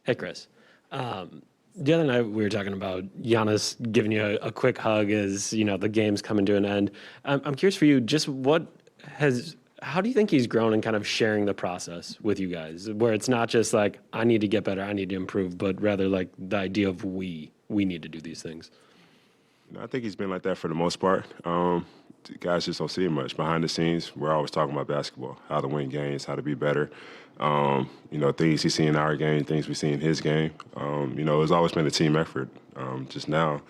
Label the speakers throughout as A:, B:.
A: Hey, Chris. The other night we were talking about Giannis giving you a quick hug as the game's coming to an end. I'm curious for you, just how do you think he's grown in kind of sharing the process with you guys, where it's not just like I need to get better, I need to improve, but rather like the idea of we need to do these things.
B: I think he's been like that for the most part. Guys just don't see it much. Behind the scenes, we're always talking about basketball, how to win games, how to be better. Things he see in our game, things we see in his game. It's always been a team effort. Just now,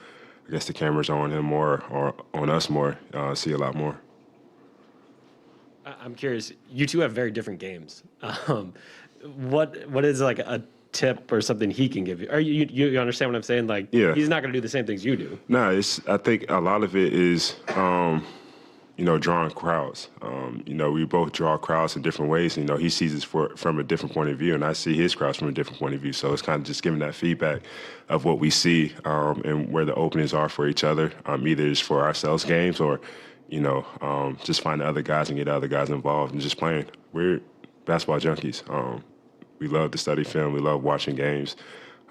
B: I guess the cameras are on him more or on us more, see a lot more.
A: I'm curious. You two have very different games. What is like a tip or something he can give you? Or you understand what I'm saying? Like,
B: Yeah.
A: he's not going to do the same things you do.
B: No, I think a lot of it is, drawing crowds. We both draw crowds in different ways. He sees it from a different point of view, and I see his crowds from a different point of view. So it's kind of just giving that feedback of what we see and where the openings are for each other, either it's for ourselves games or, just find the other guys and get other guys involved and just playing. We're basketball junkies. We love to study film. We love watching games.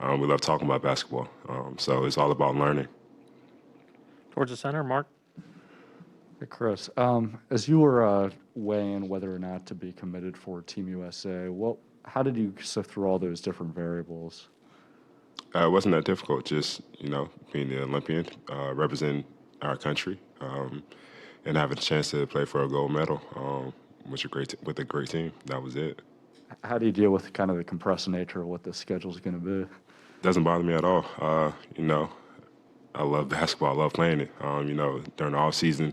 B: We love talking about basketball. So it's all about learning.
C: Towards the center, Mark.
D: Hey, Chris. As you were weighing whether or not to be committed for Team USA, how did you sift through all those different variables?
B: It wasn't that difficult. Just being the Olympian, representing our country, and having a chance to play for a gold medal, with a great team. That was it.
D: How do you deal with kind of the compressed nature of what the schedule is going to be?
B: Doesn't bother me at all. I love basketball. I love playing it. During the off season,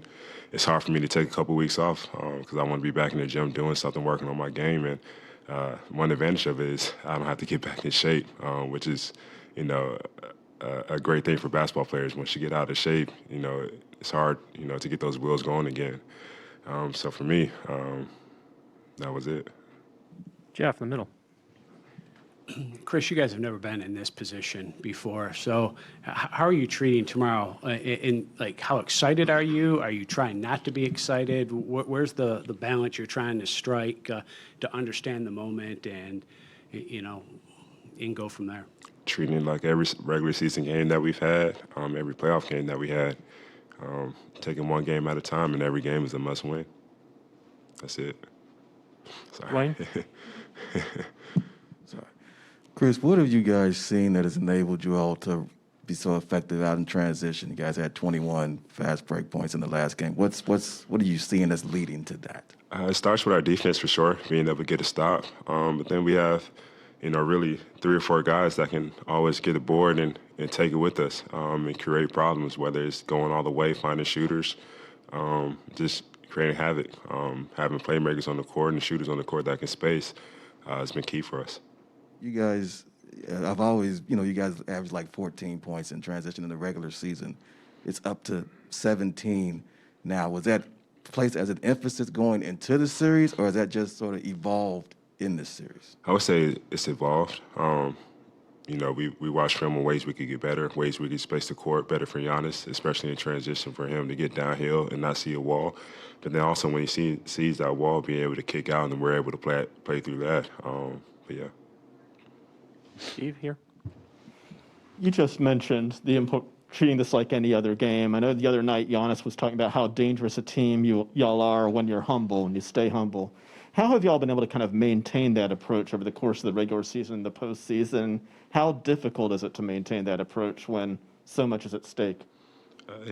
B: it's hard for me to take a couple weeks off because I want to be back in the gym doing something, working on my game. And one advantage of it is I don't have to get back in shape, which is, a great thing for basketball players. Once you get out of shape, it's hard, to get those wheels going again. So for me, that was it.
C: Jeff, in the middle.
E: Chris, you guys have never been in this position before. So how are you treating tomorrow? How excited are you? Are you trying not to be excited? Where's the balance you're trying to strike to understand the moment and go from there?
B: Treating it like every regular season game that we've had, every playoff game that we had, taking one game at a time, and every game is a must-win. That's it. Sorry.
C: Wayne?
F: Sorry. Chris, what have you guys seen that has enabled you all to be so effective out in transition? You guys had 21 fast break points in the last game. What are you seeing that's leading to that?
B: It starts with our defense for sure, being able to get a stop. But then we have, really 3 or 4 guys that can always get a board and take it with us and create problems, whether it's going all the way, finding shooters, just creating havoc, having playmakers on the court and shooters on the court that can space has been key for us.
F: You guys, I've always, you guys average like 14 points in transition in the regular season. It's up to 17 now. Was that placed as an emphasis going into the series, or is that just sort of evolved in this series?
B: I would say it's evolved. We watched film on ways we could get better, ways we could space the court better for Giannis, especially in transition for him to get downhill and not see a wall. But then also when he sees that wall, being able to kick out, and we're able to play through that. But yeah.
C: Steve, here.
G: You just mentioned treating this like any other game. I know the other night Giannis was talking about how dangerous a team y'all are when you're humble and you stay humble. How have y'all been able to kind of maintain that approach over the course of the regular season and the postseason? How difficult is it to maintain that approach when so much is at stake?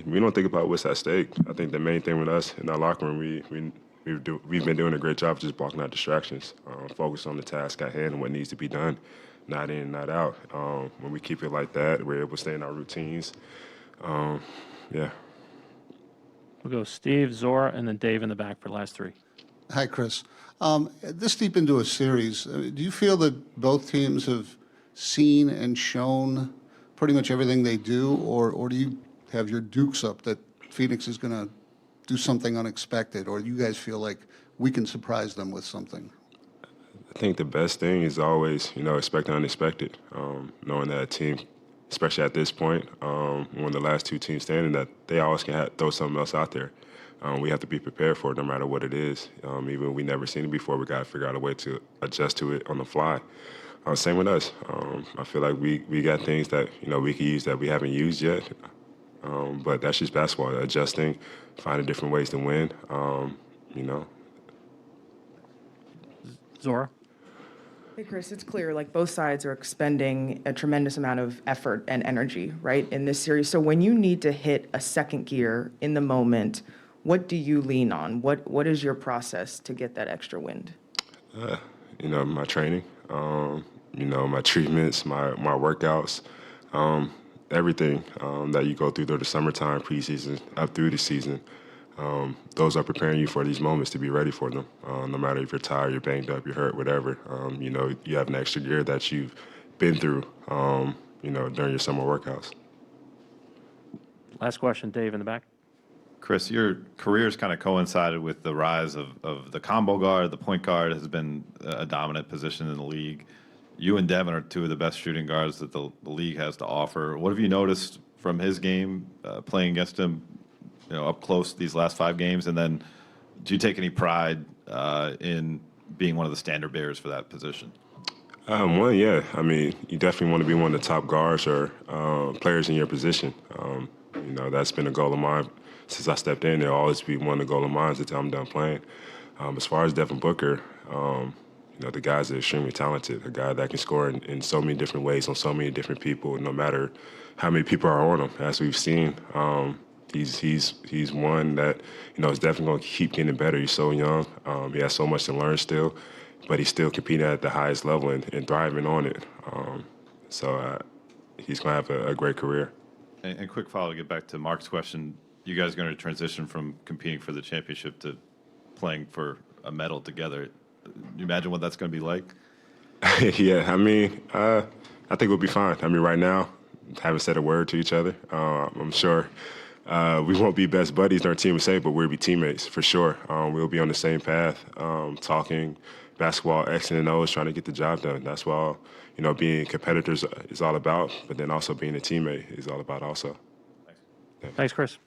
B: We don't think about what's at stake. I think the main thing with us in our locker room, we've been doing a great job of just blocking out distractions, focus on the task at hand and what needs to be done, not in, not out. When we keep it like that, we're able to stay in our routines. Yeah.
C: We'll go Steve, Zora, and then Dave in the back for the last 3.
H: Hi, Chris. This deep into a series, do you feel that both teams have seen and shown pretty much everything they do, or do you have your dukes up that Phoenix is going to do something unexpected, or do you guys feel like we can surprise them with something?
B: I think the best thing is always, expect the unexpected, knowing that a team, especially at this point, one of the last 2 teams standing, that they always can throw something else out there. We have to be prepared for it no matter what it is. Even if we never seen it before, we got to figure out a way to adjust to it on the fly. Same with us. I feel like we got things that we can use that we haven't used yet. But that's just basketball, adjusting, finding different ways to win. You know.
C: Zora?
I: Hey, Chris, it's clear like both sides are expending a tremendous amount of effort and energy, right, in this series. So when you need to hit a second gear in the moment, what do you lean on? What is your process to get that extra wind?
B: My training, my treatments, my workouts, everything that you go through the summertime, preseason, up through the season. Those are preparing you for these moments to be ready for them. No matter if you're tired, you're banged up, you're hurt, whatever. You have an extra gear that you've been through, during your summer workouts.
C: Last question, Dave in the back.
J: Khris, your career's kind of coincided with the rise of the combo guard. The point guard has been a dominant position in the league. You and Devin are two of the best shooting guards that the league has to offer. What have you noticed from his game, playing against him, up close these last 5 games? And then do you take any pride in being one of the standard bearers for that position?
B: Yeah. I mean, you definitely want to be one of the top guards or players in your position. That's been a goal of mine since I stepped in. It'll always be one of the goal of mine until I'm done playing. As far as Devin Booker, the guy's extremely talented, a guy that can score in so many different ways on so many different people, no matter how many people are on him. As we've seen, he's one that is definitely going to keep getting better. He's so young. He has so much to learn still, but he's still competing at the highest level and thriving on it. He's going to have a great career.
J: And quick follow to get back to Mark's question. You guys are going to transition from competing for the championship to playing for a medal together. You imagine what that's going to be like?
B: Yeah, I mean, I think we'll be fine. I mean, right now, haven't said a word to each other. I'm sure we won't be best buddies, our team would say, but we'll be teammates for sure. We'll be on the same path, talking basketball, X and O's, trying to get the job done. That's what being competitors is all about, but then also being a teammate is all about also.
C: Thanks, Khris.